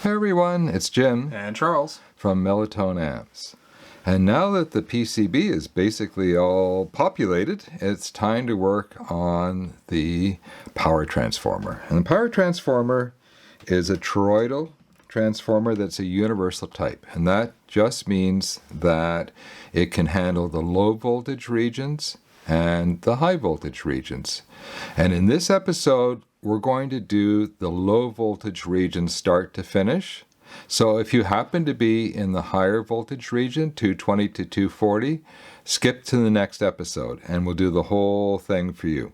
Hey everyone, it's Jim and Charles from Mellow amps. And now that the PCB is basically all populated, it's time to work on the power transformer. And the power transformer is a toroidal transformer that's a universal type. And that just means that it can handle the low voltage regions and the high voltage regions. And in this episode, we're going to do the low voltage region start to finish. So if you happen to be in the higher voltage region, 220 to 240, skip to the next episode and we'll do the whole thing for you.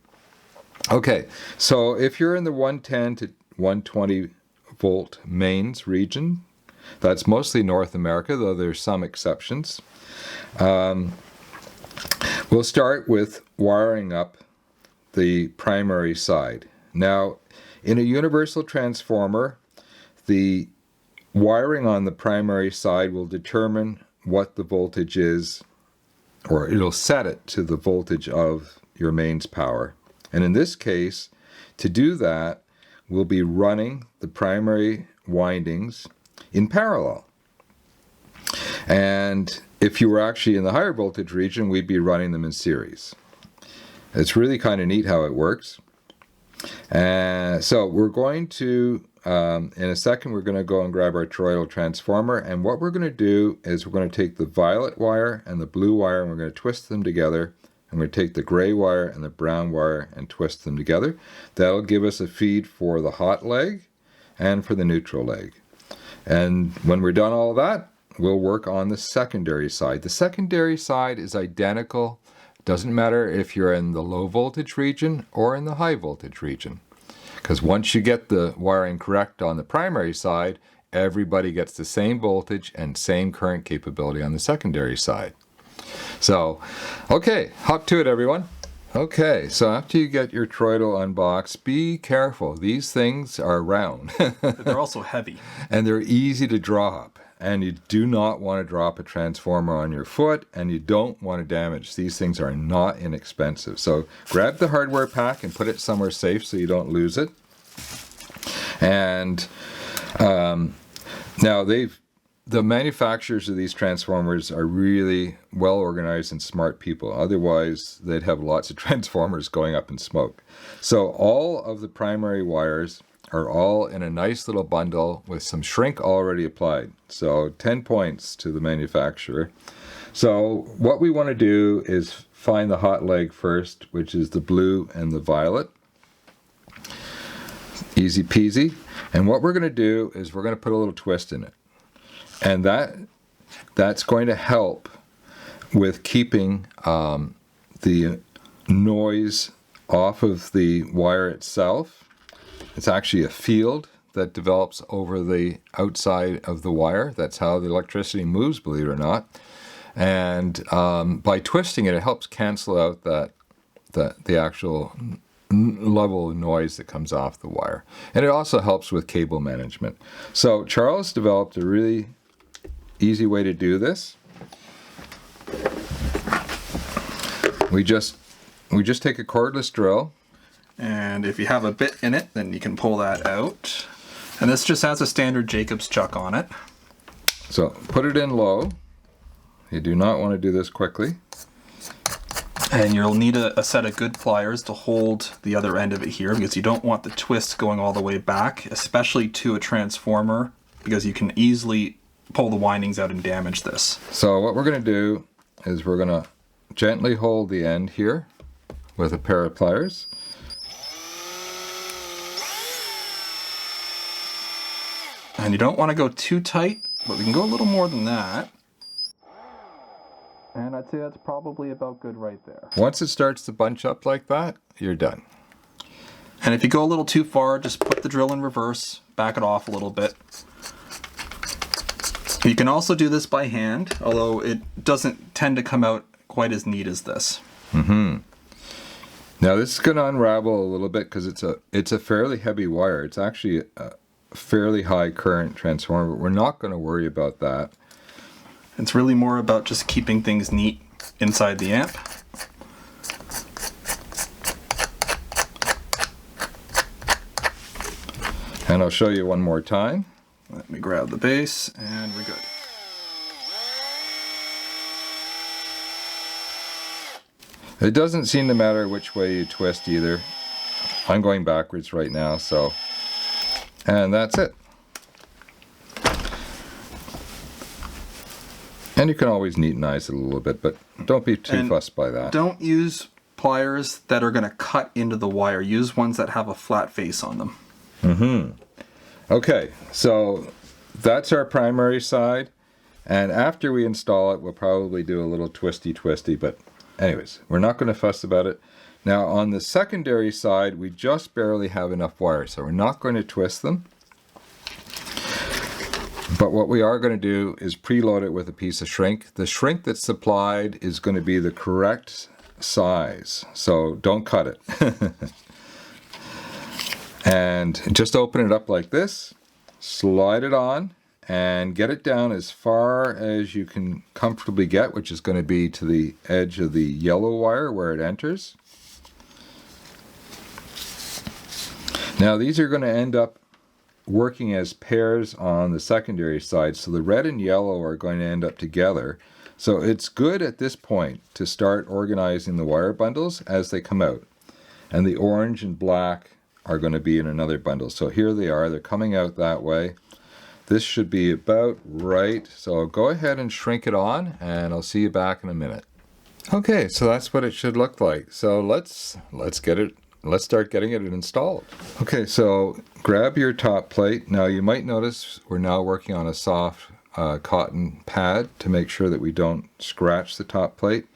Okay, so if you're in the 110 to 120 volt mains region, that's mostly North America, though there's some exceptions. We'll start with wiring up the primary side. Now, in a universal transformer, the wiring on the primary side will determine what the voltage is, or it'll set it to the voltage of your mains power. And in this case, to do that, we'll be running the primary windings in parallel. And if you were actually in the higher voltage region, we'd be running them in series. It's really kind of neat how it works. So we're going to, in a second, we're going to go and grab our toroidal transformer. And what we're going to do is we're going to take the violet wire and the blue wire and we're going to twist them together. And we're going to take the gray wire and the brown wire and twist them together. That'll give us a feed for the hot leg and for the neutral leg. And when we're done all that, we'll work on the secondary side. The secondary side is identical. Doesn't matter if you're in the low voltage region or in the high voltage region. Because once you get the wiring correct on the primary side, everybody gets the same voltage and same current capability on the secondary side. So, okay, hop to it everyone. Okay, so after you get your toroidal unboxed, be careful. These things are round. They're also heavy. And they're easy to drop. And you do not want to drop a transformer on your foot, and you don't want to damage. These things are not inexpensive. So grab the hardware pack and put it somewhere safe so you don't lose it. And now the manufacturers of these transformers are really well organized and smart people. Otherwise, they'd have lots of transformers going up in smoke. So all of the primary wires are all in a nice little bundle with some shrink already applied. So 10 points to the manufacturer. So what we want to do is find the hot leg first, which is the blue and the violet. Easy peasy. And what we're going to do is we're going to put a little twist in it. And that's going to help with keeping the noise off of the wire itself. It's actually a field that develops over the outside of the wire. That's how the electricity moves, believe it or not. And by twisting it, it helps cancel out the actual level of noise that comes off the wire. And it also helps with cable management. So Charles developed a really easy way to do this. We just take a cordless drill. And if you have a bit in it, then you can pull that out. And this just has a standard Jacobs chuck on it. So put it in low. You do not want to do this quickly. And you'll need a set of good pliers to hold the other end of it here, because you don't want the twist going all the way back, especially to a transformer, because you can easily pull the windings out and damage this. So what we're going to do is we're going to gently hold the end here with a pair of pliers. And you don't want to go too tight, but we can go a little more than that. And I'd say that's probably about good right there. Once it starts to bunch up like that, you're done. And if you go a little too far, just put the drill in reverse, back it off a little bit. You can also do this by hand, although it doesn't tend to come out quite as neat as this. Mm-hmm. Now this is going to unravel a little bit because it's a fairly heavy wire. It's actually a fairly high current transformer, but we're not going to worry about that. It's really more about just keeping things neat inside the amp. And I'll show you one more time. Let me grab the base, and we're good. It doesn't seem to matter which way you twist either. I'm going backwards right now, so, and that's it. And you can always neatenize it a little bit, but don't be too fussed by that. Don't use pliers that are going to cut into the wire. Use ones that have a flat face on them. Okay, so that's our primary side, and after we install it, we'll probably do a little twisty, but anyways, we're not going to fuss about it. Now on the secondary side, we just barely have enough wire, so we're not going to twist them. But what we are going to do is preload it with a piece of shrink. The shrink that's supplied is going to be the correct size, so don't cut it. And just open it up like this, slide it on, and get it down as far as you can comfortably get, which is going to be to the edge of the yellow wire where it enters. Now these are going to end up working as pairs on the secondary side, so the red and yellow are going to end up together. So it's good at this point to start organizing the wire bundles as they come out. And the orange and black are going to be in another bundle. So here they are, they're coming out that way. This should be about right. So I'll go ahead and shrink it on, and I'll see you back in a minute. Okay, so that's what it should look like. So let's start getting it installed. Okay, so grab your top plate. Now you might notice we're now working on a soft cotton pad to make sure that we don't scratch the top plate.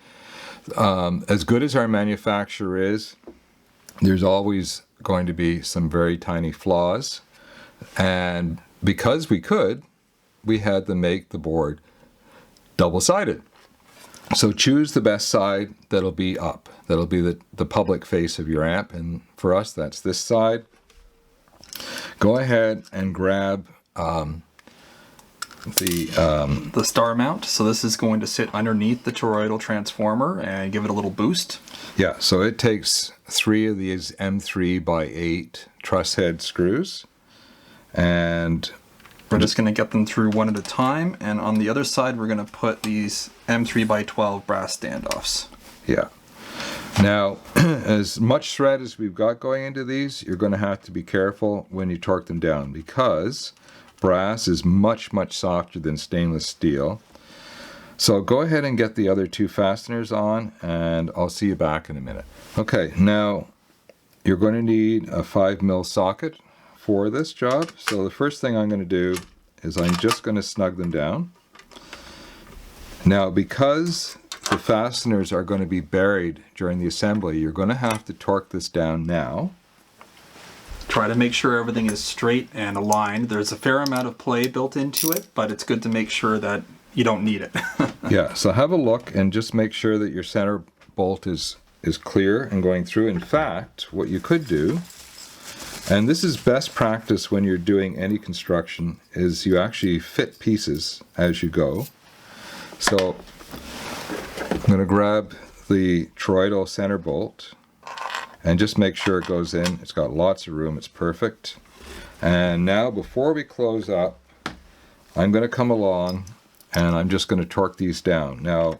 As good as our manufacturer is, there's always going to be some very tiny flaws, and because we had to make the board double-sided. So choose the best side that'll be up. That'll be the public face of your amp, and for us that's this side. Go ahead and grab the star mount. So this is going to sit underneath the toroidal transformer and give it a little boost. Yeah, so it takes 3 of these M3 by 8 truss head screws, and we're just going to get them through one at a time, and on the other side we're going to put these M3 by 12 brass standoffs. Yeah. Now, as much thread as we've got going into these, you're going to have to be careful when you torque them down, because brass is much, much softer than stainless steel. So go ahead and get the other 2 fasteners on, and I'll see you back in a minute. Okay, now you're going to need a 5mm socket for this job. So the first thing I'm going to do is I'm just going to snug them down. Now, because the fasteners are going to be buried during the assembly, you're going to have to torque this down now. Try to make sure everything is straight and aligned. There's a fair amount of play built into it, but it's good to make sure that you don't need it. Yeah, so have a look and just make sure that your center bolt is clear and going through. In fact, what you could do, and this is best practice when you're doing any construction, is you actually fit pieces as you go. So I'm going to grab the toroidal center bolt and just make sure it goes in. It's got lots of room, it's perfect. And now before we close up, I'm going to come along and I'm just going to torque these down. Now,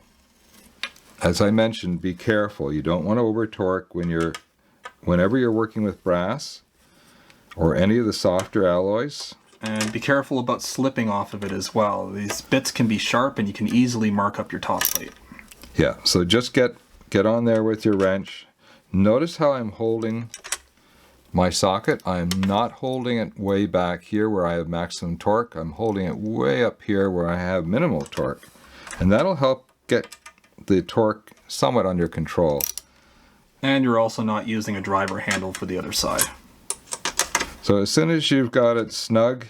as I mentioned, be careful. You don't want to over torque whenever you're working with brass or any of the softer alloys. And be careful about slipping off of it as well. These bits can be sharp and you can easily mark up your top plate. Yeah, so just get on there with your wrench. Notice how I'm holding my socket. I'm not holding it way back here where I have maximum torque. I'm holding it way up here where I have minimal torque. And that'll help get the torque somewhat under control. And you're also not using a driver handle for the other side. So as soon as you've got it snug,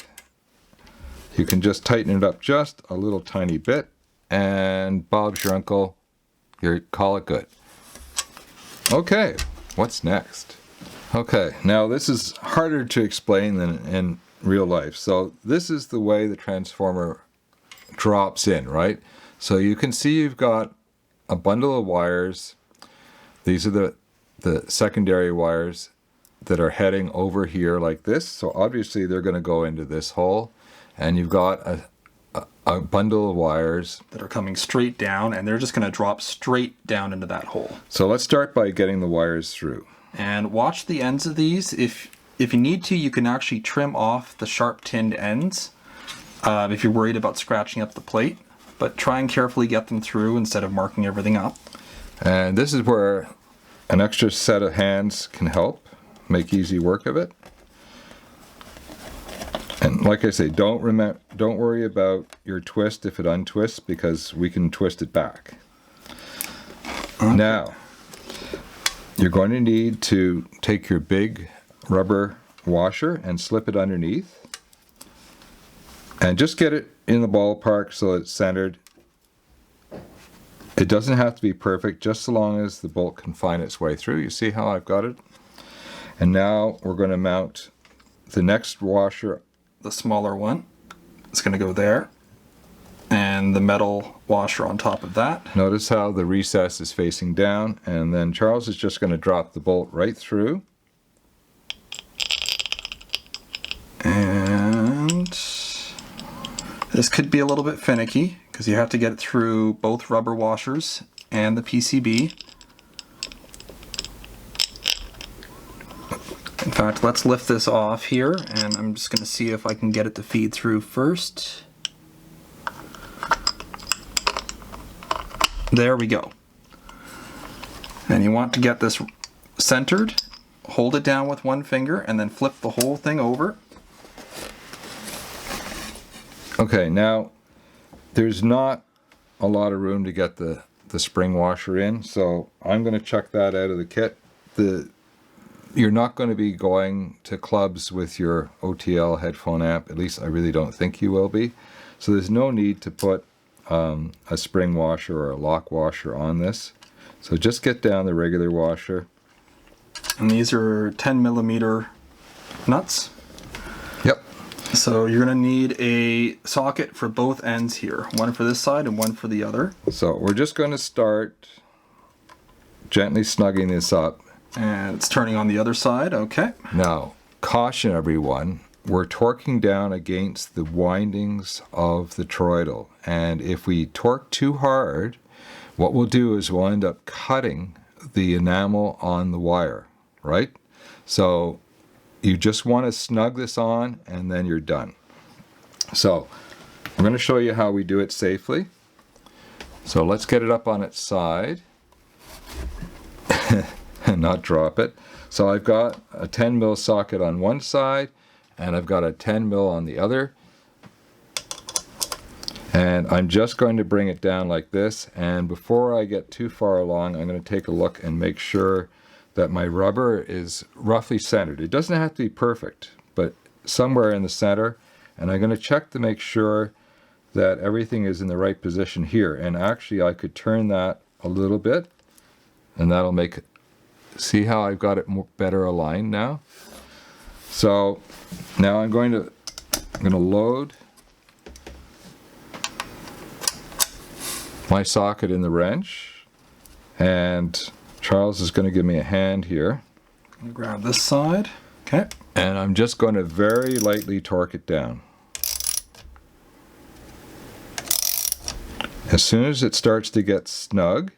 you can just tighten it up just a little tiny bit, and Bob's your uncle. Call it good. Okay, what's next? Okay, now this is harder to explain than in real life. So this is the way the transformer drops in, right? So you can see you've got a bundle of wires. These are the secondary wires that are heading over here like this. So obviously they're going to go into this hole. and you've got a bundle of wires that are coming straight down, and they're just going to drop straight down into that hole. So let's start by getting the wires through. And watch the ends of these. If you need to, you can actually trim off the sharp tinned ends if you're worried about scratching up the plate. But try and carefully get them through instead of marking everything up. And this is where an extra set of hands can help make easy work of it. And like I say, don't worry about your twist if it untwists, because we can twist it back. Okay. Now, you're going to need to take your big rubber washer and slip it underneath. And just get it in the ballpark so it's centered. It doesn't have to be perfect, just so long as the bolt can find its way through. You see how I've got it? And now we're going to mount the next washer. The smaller one is going to go there, and the metal washer on top of that. Notice how the recess is facing down, and then Charles is just going to drop the bolt right through. And this could be a little bit finicky because you have to get it through both rubber washers and the PCB. In fact, let's lift this off here, and I'm just going to see if I can get it to feed through first. There we go. And you want to get this centered, hold it down with one finger, and then flip the whole thing over. Okay, now there's not a lot of room to get the spring washer in, so I'm going to chuck that out of the kit. You're not going to be going to clubs with your OTL headphone amp, at least I really don't think you will be. So there's no need to put a spring washer or a lock washer on this. So just get down the regular washer. And these are 10mm nuts. Yep. So you're going to need a socket for both ends here, one for this side and one for the other. So we're just going to start gently snugging this up. And it's turning on the other side, okay. Now, caution everyone, we're torquing down against the windings of the toroidal. And if we torque too hard, what we'll do is we'll end up cutting the enamel on the wire, right? So you just want to snug this on and then you're done. So I'm going to show you how we do it safely. So let's get it up on its side. And not drop it. So I've got a 10mm socket on one side and I've got a 10mm on the other, and I'm just going to bring it down like this. And before I get too far along, I'm going to take a look and make sure that my rubber is roughly centered. It doesn't have to be perfect, but somewhere in the center. And I'm going to check to make sure that everything is in the right position here. And actually I could turn that a little bit and that'll make it. See how I've got it more better aligned now? So now I'm going to load my socket in the wrench, and Charles is going to give me a hand here. I'm going to grab this side, okay. And I'm just going to very lightly torque it down. As soon as it starts to get snug,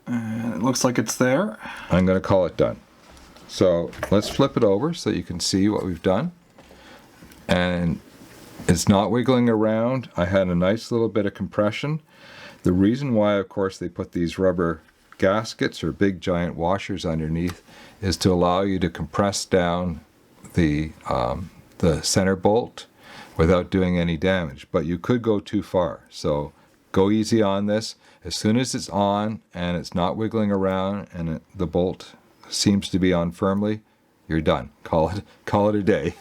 and it looks like it's there, I'm going to call it done. So let's flip it over so you can see what we've done. And it's not wiggling around. I had a nice little bit of compression. The reason why, of course, they put these rubber gaskets or big giant washers underneath is to allow you to compress down the center bolt without doing any damage. But you could go too far. So go easy on this. As soon as it's on and it's not wiggling around and the bolt seems to be on firmly, you're done. Call it a day.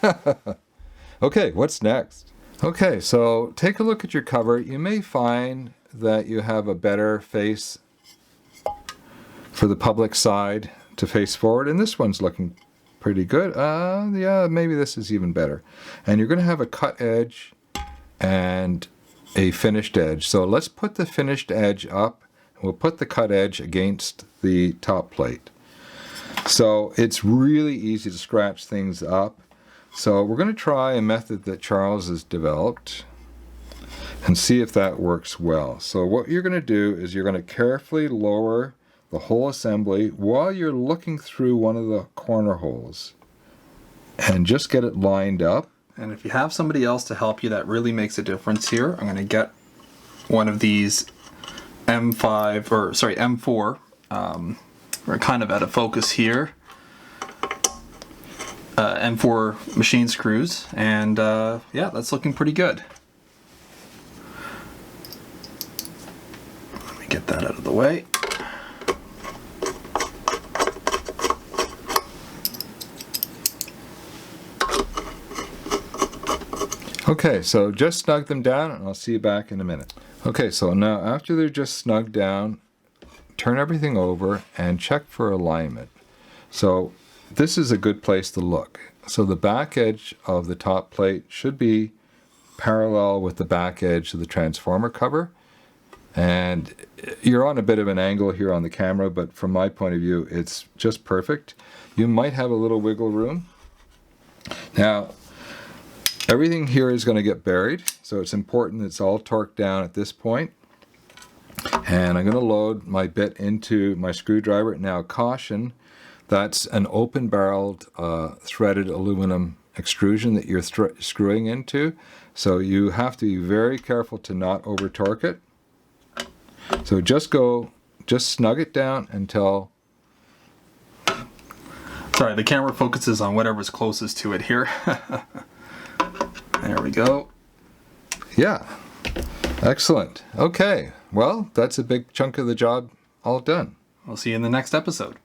Okay, what's next? Okay, so take a look at your cover. You may find that you have a better face for the public side to face forward, and this one's looking pretty good. Yeah, maybe this is even better. And you're going to have a cut edge and a finished edge. So let's put the finished edge up, and we'll put the cut edge against the top plate. So it's really easy to scratch things up, So we're going to try a method that Charles has developed and see if that works well. So what you're going to do is you're going to carefully lower the whole assembly while you're looking through one of the corner holes and just get it lined up. And if you have somebody else to help you, that really makes a difference here. I'm going to get one of these M4. We're kind of out of focus here. M4 machine screws, and yeah, that's looking pretty good. Let me get that out of the way. Okay, so just snug them down and I'll see you back in a minute. Okay, so now after they're just snugged down, turn everything over and check for alignment. So this is a good place to look. So the back edge of the top plate should be parallel with the back edge of the transformer cover. And you're on a bit of an angle here on the camera, but from my point of view, it's just perfect. You might have a little wiggle room. Now, everything here is going to get buried, so it's important it's all torqued down at this point. And I'm going to load my bit into my screwdriver. Now, caution, that's an open-barreled threaded aluminum extrusion that you're screwing into, so you have to be very careful to not over-torque it. So just snug it down until... Sorry, the camera focuses on whatever's closest to it here. There we go. Yeah, excellent. Okay, well, that's a big chunk of the job all done. We'll see you in the next episode.